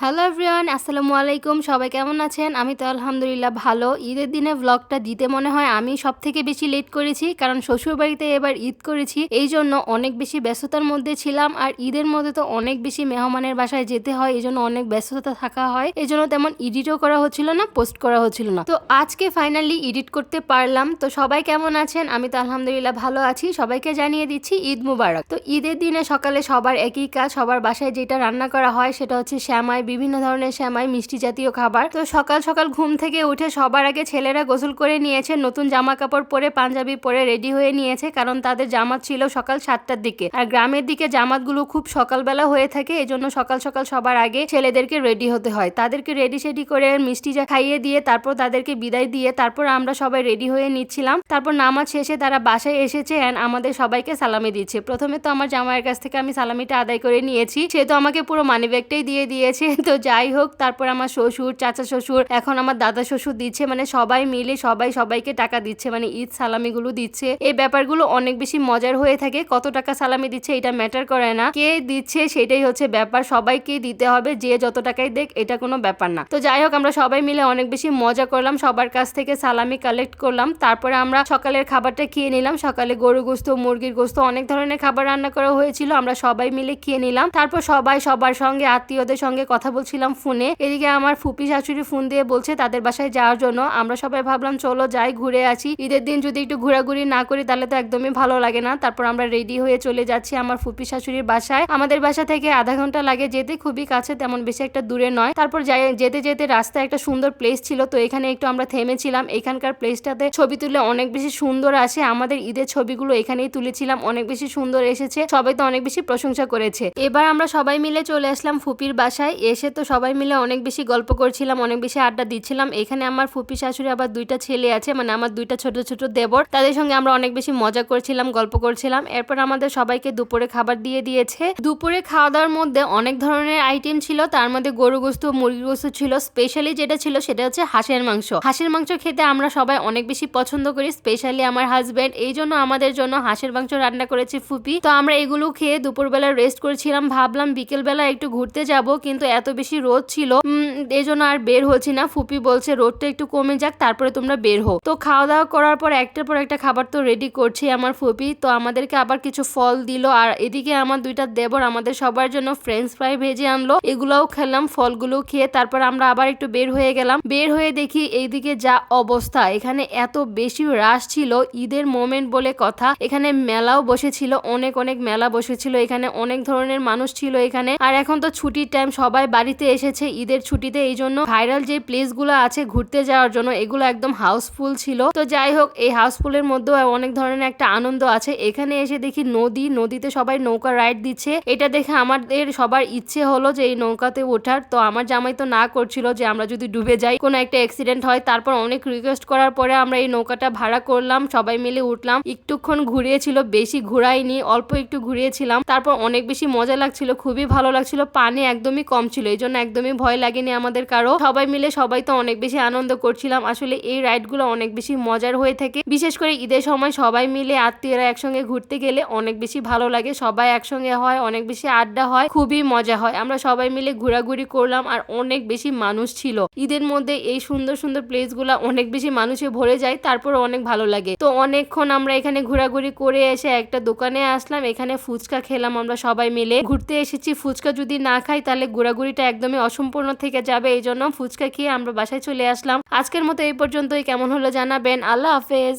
Hello everyone, আসসালামু আলাইকুম। সবাই কেমন আছেন? আমি তো আলহামদুলিল্লাহ ভালো। ঈদের দিনে ব্লগটা দিতে মনে হয় আমি সবথেকে বেশি লেট করেছি, কারণ শ্বশুরবাড়িতে এবার ঈদ করেছি। এই জন্য অনেক বেশি ব্যস্ততার মধ্যে ছিলাম। আর ঈদের মধ্যে তো অনেক বেশি মেহমানের বাসায় যেতে হয়, এই জন্য অনেক ব্যস্ততা থাকা হয়। এই জন্য তেমন এডিটও করা হচ্ছিল না, পোস্ট করা হচ্ছিল না। তো আজকে ফাইনালি এডিট করতে পারলাম। তো সবাই কেমন আছেন? আমি তো আলহামদুলিল্লাহ ভালো আছি। সবাইকে জানিয়ে দিচ্ছি ঈদ মুবারক। তো ঈদের দিনে সকালে সবার একই কাজ, সবার বাসায় যেটা রান্না করা হয় সেটা হচ্ছে শ্যামাই, বিভিন্ন ধরনের শ্যামাই, মিষ্টি জাতীয় খাবার। তো সকাল সকাল ঘুম থেকে উঠে সবার আগে ছেলেরা গোসল করে নিয়েছে, নতুন জামা কাপড় পরে পাঞ্জাবি পরে রেডি হয়ে নিয়েছে, কারণ তাদের জামাত ছিল সকাল 7টার দিকে। আর গ্রামের দিকে জামাতগুলো খুব সকালবেলা হয়ে থাকে, এই জন্য সকাল সকাল সবার আগে ছেলেদেরকে রেডি হতে হয়। তাদেরকে রেডি সেডি করে মিষ্টি খাইয়ে দিয়ে তারপর তাদেরকে বিদায় দিয়ে তারপর আমরা সবাই রেডি হয়ে নিচ্ছিলাম। তারপর নামাজ শেষে তারা বাসায় এসেছে এন্ড আমাদের সবাইকে সালামি দিচ্ছে। প্রথমে তো আমার জামাইয়ের কাছ থেকে আমি সালামিটা আদায় করে নিয়েছি, সে তো আমাকে পুরো মানি ব্যাগটাই দিয়ে দিয়েছে। তো যাই হোক, তারপর আমার শ্বশুর, চাচা শ্বশুর, এখন আমার দাদা শ্বশুর দিচ্ছে, মানে সবাই মিলে সবাইকে টাকা দিচ্ছে, মানে ঈদ সালামিগুলো দিচ্ছে। এই ব্যাপারগুলো অনেক বেশি মজার হয়ে থাকে। কত টাকা সালামি দিচ্ছে এটা ম্যাটার করে না, কে দিচ্ছে সেটাই হচ্ছে ব্যাপার। সবাইকে দিতে হবে, যে যত টাকাই দেখ, এটা কোনো ব্যাপার না। তো যাই হোক, আমরা সবাই মিলে অনেক বেশি মজা করলাম, সবার কাছ থেকে সালামি কালেক্ট করলাম। তারপরে আমরা সকালের খাবারটা খেয়ে নিলাম। সকালে গরু গোস্ত, মুরগির গোস্ত, অনেক ধরনের খাবার রান্না করা হয়েছিল, আমরা সবাই মিলে খেয়ে নিলাম। তারপর সবাই সবার সঙ্গে, আত্মীয়দের সঙ্গে কথা বলছিলাম ফোনে। এদিকে আমার ফুপি শাশুড়ি ফোন দিয়ে বলছে তাদের বাসায় যাওয়ার জন্য। আমরা সবাই ভাবলাম চলো যাই, ঘুরে আসি। ঈদের দিন যদি একটু ঘোরাঘুরি না করি তাহলে তো একদমই ভালো লাগে না। তারপর আমরা রেডি হয়ে চলে যাচ্ছি আমার ফুপি শাশুড়ির বাসায়। আমাদের বাসা থেকে আধা ঘন্টা লাগে যেতে, খুবই কাছে, তেমন বেশি একটা দূরে নয়। তারপর যেতে যেতে রাস্তায় একটা সুন্দর প্লেস ছিল, তো এখানে একটু আমরা থেমেছিলাম। এখানকার প্লেসটাতে ছবি তুললে অনেক বেশি সুন্দর আসে। আমাদের ঈদের ছবিগুলো এখানেই তুলেছিলাম, অনেক বেশি সুন্দর এসেছে, সবাই তো অনেক বেশি প্রশংসা করেছে। এবার আমরা সবাই মিলে চলে আসলাম ফুপির বাসায়। এসে তো সবাই মিলে অনেক বেশি গল্প করছিলাম, অনেক বেশি আড্ডা দিচ্ছিলাম। এখানে আমার ফুপি শাশুড়ি আবার দুইটা ছেলে আছে, মানে আমার দুইটা ছোট ছোট দেবর, তাদের সঙ্গে আমরা অনেক বেশি মজা করছিলাম, গল্প করছিলাম। এরপর আমাদের সবাইকে দুপুরে খাবার দিয়ে দিয়েছে। দুপুরে খাওয়া দাওয়ার মধ্যে অনেক ধরনের আইটেম ছিল, তার মধ্যে গরু গোস্ত, মুরগি গোস্ত ছিল, স্পেশালি যেটা ছিল সেটা হচ্ছে হাঁসের মাংস। হাঁসের মাংস খেতে আমরা সবাই অনেক বেশি পছন্দ করি, স্পেশালি আমার হাজবেন্ড। এই জন্য আমাদের জন্য হাঁসের মাংস রান্না করেছে ফুপি। তো আমরা এগুলো খেয়ে দুপুরবেলা রেস্ট করছিলাম। ভাবলাম বিকেলবেলা একটু ঘুরতে যাব, কিন্তু এত বেশি রোদ ছিল, এই জন্য আর বের হচ্ছি না। ফুপি বলছে রোদটা একটু কমে যাক, তারপরে তোমরা বের হো। তো খাওয়া দাওয়া করার পর একটার পর একটা খাবার তো রেডি করছে আমার ফুপি। তো আমাদেরকে আবার কিছু ফল দিল, আর এদিকে আমার দুইটা দেবর আমাদের সবার জন্য ফ্রেঞ্চ ফ্রাই ভেজে আনলো, এগুলাও খেলাম। ফলগুলো খেয়ে তারপর আমরা আবার একটু বের হয়ে গেলাম। বের হয়ে দেখি এইদিকে যা অবস্থা, এখানে এত বেশি রাশ ছিল, ঈদের মোমেন্ট বলে কথা। এখানে মেলাও বসেছিল, অনেক অনেক মেলা বসেছিল, এখানে অনেক ধরনের মানুষ ছিল এখানে। আর এখন তো ছুটির টাইম, সবাই বাড়িতে এসেছে ঈদের ছুটিতে, এই জন্য ভাইরাল যে প্লেস গুলো আছে ঘুরতে যাওয়ার জন্য, এগুলো একদম হাউসফুল ছিল। তো যাই হোক, এই হাউসফুলের মধ্যেও অনেক ধরনের একটা আনন্দ আছে। এখানে এসে দেখি নদীতে সবাই নৌকা রাইড দিচ্ছে। এটা দেখে আমাদের সবার ইচ্ছে হলো যে এই নৌকাতে ওঠার। তো আমার জামাই তো না করছিল যে আমরা যদি ডুবে যাই, কোনো একটা অ্যাক্সিডেন্ট হয়। তারপর অনেক রিকোয়েস্ট করার পরে আমরা এই নৌকাটা ভাড়া করলাম, সবাই মিলে উঠলাম। একটুক্ষণ ঘুরিয়েছিল, বেশি ঘুরাইনি, অল্প একটু ঘুরিয়েছিলাম। তারপর অনেক বেশি মজা লাগছিল, খুবই ভালো লাগছিল। পানি একদমই কম ছিল, এই জন্য একদমই ভয় লাগেনি আমাদের কারো। সবাই মিলে সবাই তো অনেক বেশি আনন্দ করছিলাম। আসলে এই রাইড গুলো অনেক বেশি মজার হয়ে থাকে, বিশেষ করে ঈদের সময় সবাই মিলে আত্মীয়রা একসঙ্গে ঘুরতে গেলে অনেক বেশি ভালো লাগে। সবাই একসঙ্গে হয়, অনেক বেশি আড্ডা হয়, খুবই মজা হয়। আমরা সবাই মিলে ঘোরাঘুরি করলাম, আর অনেক বেশি মানুষ ছিল। ঈদের মধ্যে এই সুন্দর সুন্দর প্লেস গুলা অনেক বেশি মানুষে ভরে যায়, তারপর অনেক ভালো লাগে। তো অনেকক্ষণ আমরা এখানে ঘোরাঘুরি করে এসে একটা দোকানে আসলাম, এখানে ফুচকা খেলাম। আমরা সবাই মিলে ঘুরতে এসেছি, ফুচকা যদি না খাই তাহলে ঘোরাঘুরিটা একদমই অসম্পূর্ণ থেকে যাবে, এই জন্য ফুচকা খেয়ে আমরা বাসায় চলে আসলাম। আজকের মতো এই পর্যন্তই। কেমন হলো জানাবেন। আল্লাহ হাফেজ।